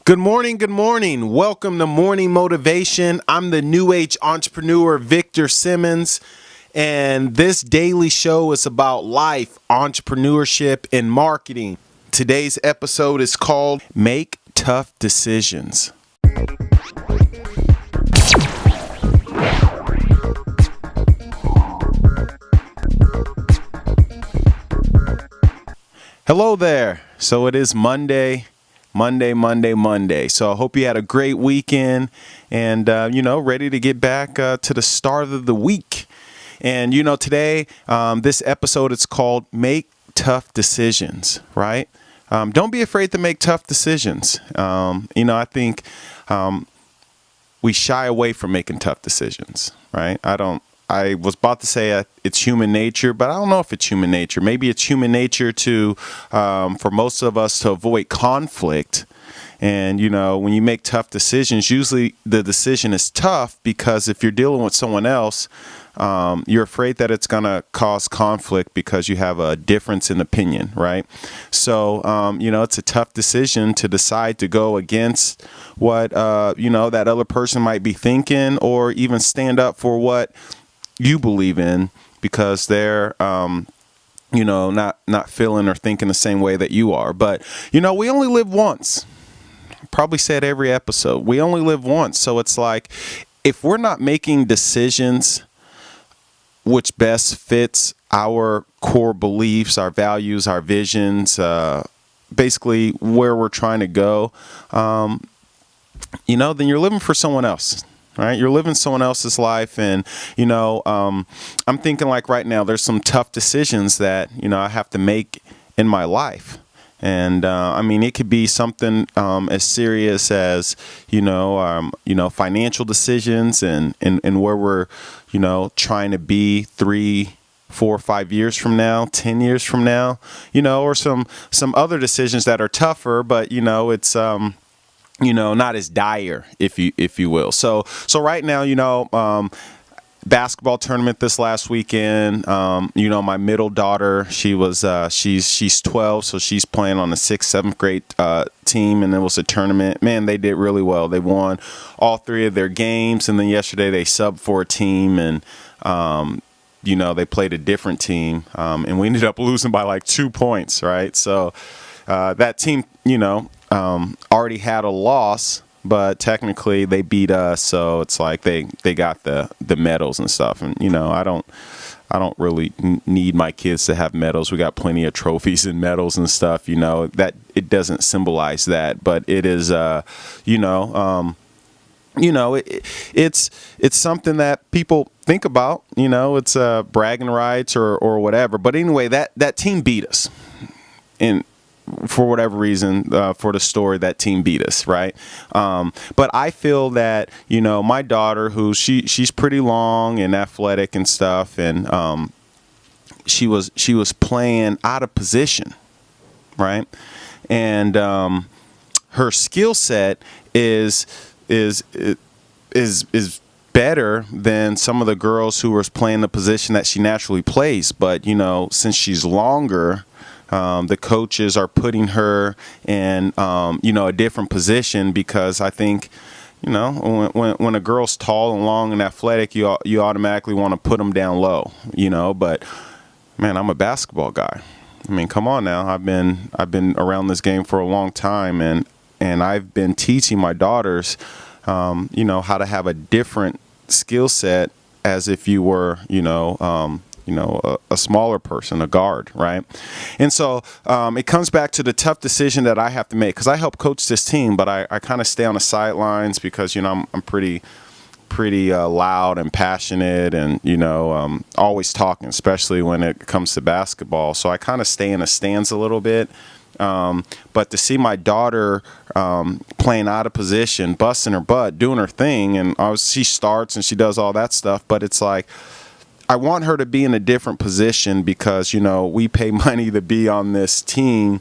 Good morning. Good morning. Welcome to Morning Motivation. I'm the New Age entrepreneur, Victor Simmons, and this daily show is about life, entrepreneurship, and marketing. Today's episode is called Make Tough Decisions. Hello there. So it is Monday. So I hope you had a great weekend and, ready to get back to the start of the week. And, today, this episode, it's called Make Tough Decisions, right? Don't be afraid to make tough decisions. I think we shy away from making tough decisions, right? I was about to say it's human nature, but I don't know if it's human nature. Maybe it's human nature to, for most of us, to avoid conflict. And, when you make tough decisions, usually the decision is tough because if you're dealing with someone else, you're afraid that it's going to cause conflict because you have a difference in opinion, right? So, it's a tough decision to decide to go against what, that other person might be thinking, or even stand up for what you believe in because they're, not feeling or thinking the same way that you are. But, we only live once. Probably said every episode. We only live once. So it's like, if we're not making decisions which best fits our core beliefs, our values, our visions, basically where we're trying to go, then you're living for someone else. Right, you're living someone else's life, and I'm thinking like right now, there's some tough decisions that I have to make in my life, and it could be something as serious as financial decisions, and where we're trying to be 3, 4, 5 years from now, 10 years from now, or some other decisions that are tougher, but it's not as dire, if you will. So right now, basketball tournament this last weekend. My middle daughter, she's 12, so she's playing on the 6th, 7th grade team, and it was a tournament. Man, they did really well. They won all 3 of their games, and then yesterday they subbed for a team, and they played a different team, and we ended up losing by like 2 points, right? So that team, already had a loss, but technically they beat us, so it's like they got the medals and stuff. And I don't really need my kids to have medals. We got plenty of trophies and medals and stuff. That it doesn't symbolize that, but it is it's something that people think about. It's bragging rights or whatever. But anyway, that team beat us, and for whatever reason, for the story, that team beat us, right? But I feel that, my daughter, who she's pretty long and athletic and stuff, and she was playing out of position, right? And her skill set is better than some of the girls who were playing the position that she naturally plays. But since she's longer, the coaches are putting her in, a different position because I think, when a girl's tall and long and athletic, you automatically want to put them down low, But man, I'm a basketball guy. Come on now. I've been around this game for a long time, and I've been teaching my daughters, how to have a different skill set as if you were, a smaller person, a guard, right? And so it comes back to the tough decision that I have to make, because I help coach this team, but I kind of stay on the sidelines because, I'm pretty loud and passionate, and, always talking, especially when it comes to basketball. So I kind of stay in the stands a little bit. But to see my daughter playing out of position, busting her butt, doing her thing, and she starts and she does all that stuff, but it's like, I want her to be in a different position because, we pay money to be on this team,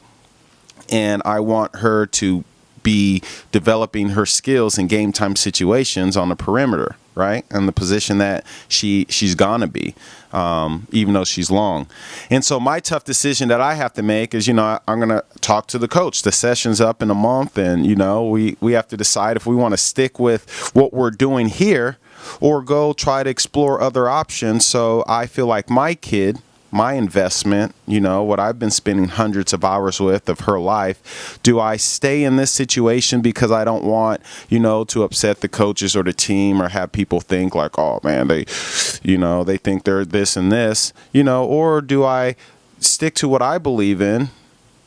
and I want her to be developing her skills in game time situations on the perimeter, right? And the position that she's gonna be, even though she's long. And so my tough decision that I have to make is, I'm gonna talk to the coach. The session's up in a month, and we have to decide if we want to stick with what we're doing here or go try to explore other options. So I feel like my kid, my investment, what I've been spending hundreds of hours with of her life, do I stay in this situation because I don't want, to upset the coaches or the team or have people think like, oh man, they think they're this and this, or do I stick to what I believe in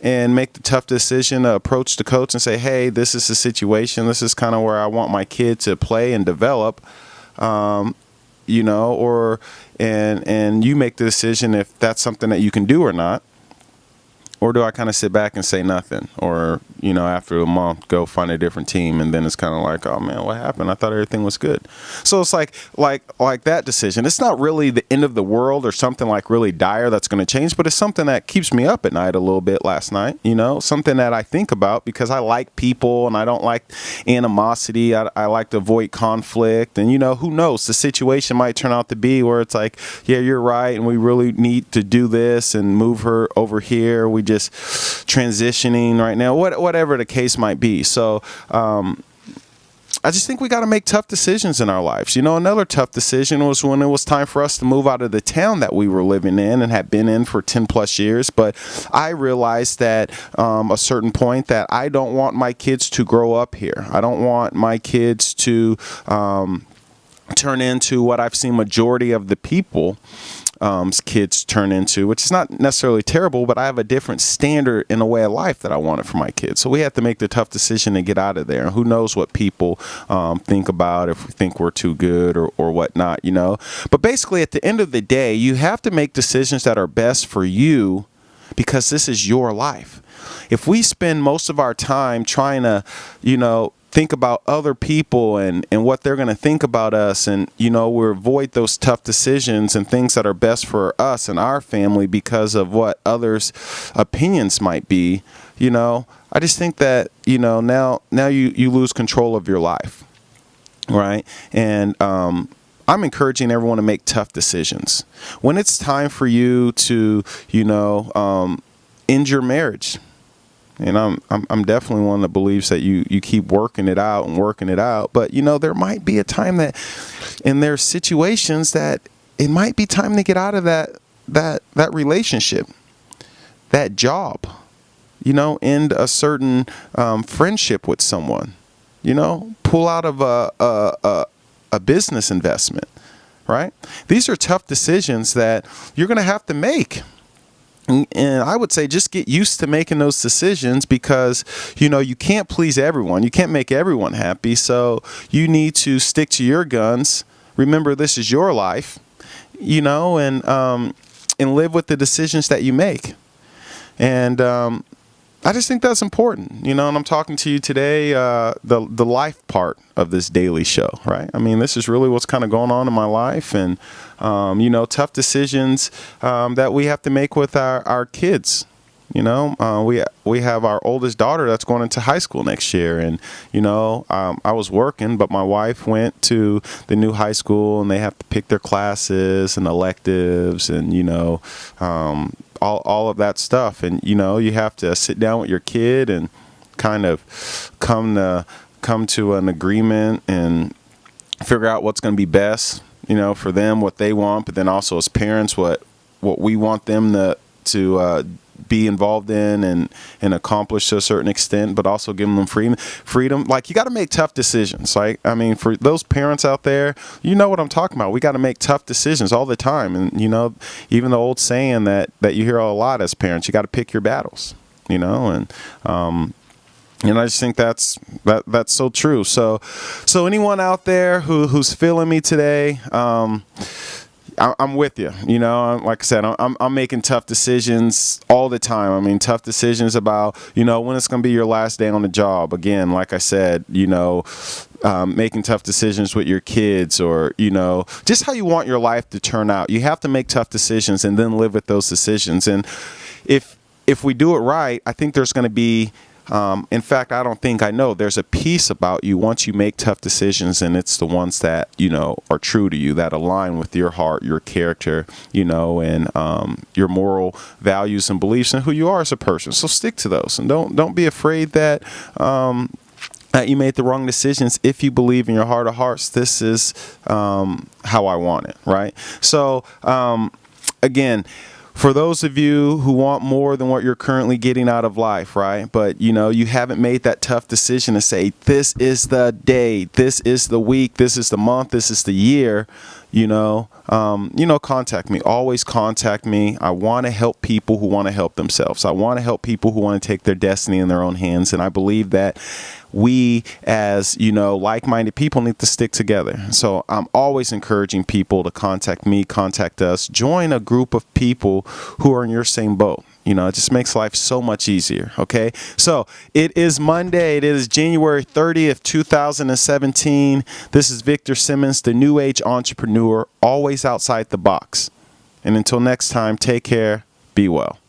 and make the tough decision to approach the coach and say, hey, this is the situation. This is kind of where I want my kid to play and develop. And you make the decision if that's something that you can do or not. Or do I kind of sit back and say nothing? Or, after a month, go find a different team, and then it's kind of like, oh man, what happened? I thought everything was good. So it's like that decision. It's not really the end of the world or something like really dire that's going to change, but it's something that keeps me up at night a little bit last night, something that I think about because I like people and I don't like animosity. I like to avoid conflict, and who knows? The situation might turn out to be where it's like, yeah, you're right, and we really need to do this and move her over here. We just transitioning right now, whatever the case might be. So I just think we got to make tough decisions in our lives. Another tough decision was when it was time for us to move out of the town that we were living in and had been in for 10 plus years. But I realized that a certain point that I don't want my kids to grow up here. I don't want my kids to turn into what I've seen majority of the people kids turn into, which is not necessarily terrible, but I have a different standard in a way of life that I wanted for my kids. So we have to make the tough decision to get out of there. And who knows what people think about, if we think we're too good or whatnot, But basically, at the end of the day, you have to make decisions that are best for you because this is your life. If we spend most of our time trying to, think about other people and what they're going to think about us, and we avoid those tough decisions and things that are best for us and our family because of what others' opinions might be, I just think that now you lose control of your life, right? And I'm encouraging everyone to make tough decisions when it's time for you to end your marriage. And I'm definitely one that believes that you keep working it out, but there might be a time that, and there's situations that it might be time to get out of that relationship, that job, end a certain friendship with someone, pull out of a business investment, right? These are tough decisions that you're going to have to make. And I would say just get used to making those decisions because, you can't please everyone. You can't make everyone happy. So you need to stick to your guns. Remember, this is your life, and live with the decisions that you make. And I just think that's important, and I'm talking to you today, the life part of this daily show, right? I mean, this is really what's kind of going on in my life, and, tough decisions that we have to make with our kids. We have our oldest daughter that's going into high school next year, and I was working, but my wife went to the new high school, and they have to pick their classes and electives, and all of that stuff, and you have to sit down with your kid and kind of come to an agreement and figure out what's going to be best, for them, what they want, but then also as parents, what we want them to be involved in and accomplish to a certain extent, but also giving them freedom. Like, you got to make tough decisions. Like, I mean, for those parents out there, you know what I'm talking about. We got to make tough decisions all the time. And, even the old saying that you hear a lot as parents, you got to pick your battles, and I just think that's so true. So anyone out there who's feeling me today, I'm with you. Like I said, I'm making tough decisions all the time. I mean, tough decisions about, when it's going to be your last day on the job. Again, like I said, making tough decisions with your kids, or, just how you want your life to turn out. You have to make tough decisions and then live with those decisions. And if we do it right, I think there's going to be In fact, I don't think I know. There's a piece about you once you make tough decisions, and it's the ones that, are true to you, that align with your heart, your character, and your moral values and beliefs and who you are as a person. So stick to those, and don't be afraid that you made the wrong decisions. If you believe in your heart of hearts, this is how I want it, right? So again, for those of you who want more than what you're currently getting out of life, right? But you haven't made that tough decision to say, this is the day, this is the week, this is the month, this is the year, contact me. Always contact me. I want to help people who want to help themselves. I want to help people who want to take their destiny in their own hands. And I believe that we, as like-minded people, need to stick together. So I'm always encouraging people to contact me, contact us, join a group of people who are in your same boat. It just makes life so much easier. Okay. So it is Monday. It is January 30th, 2017. This is Victor Simmons, the New Age entrepreneur, always outside the box. And until next time, take care. Be well.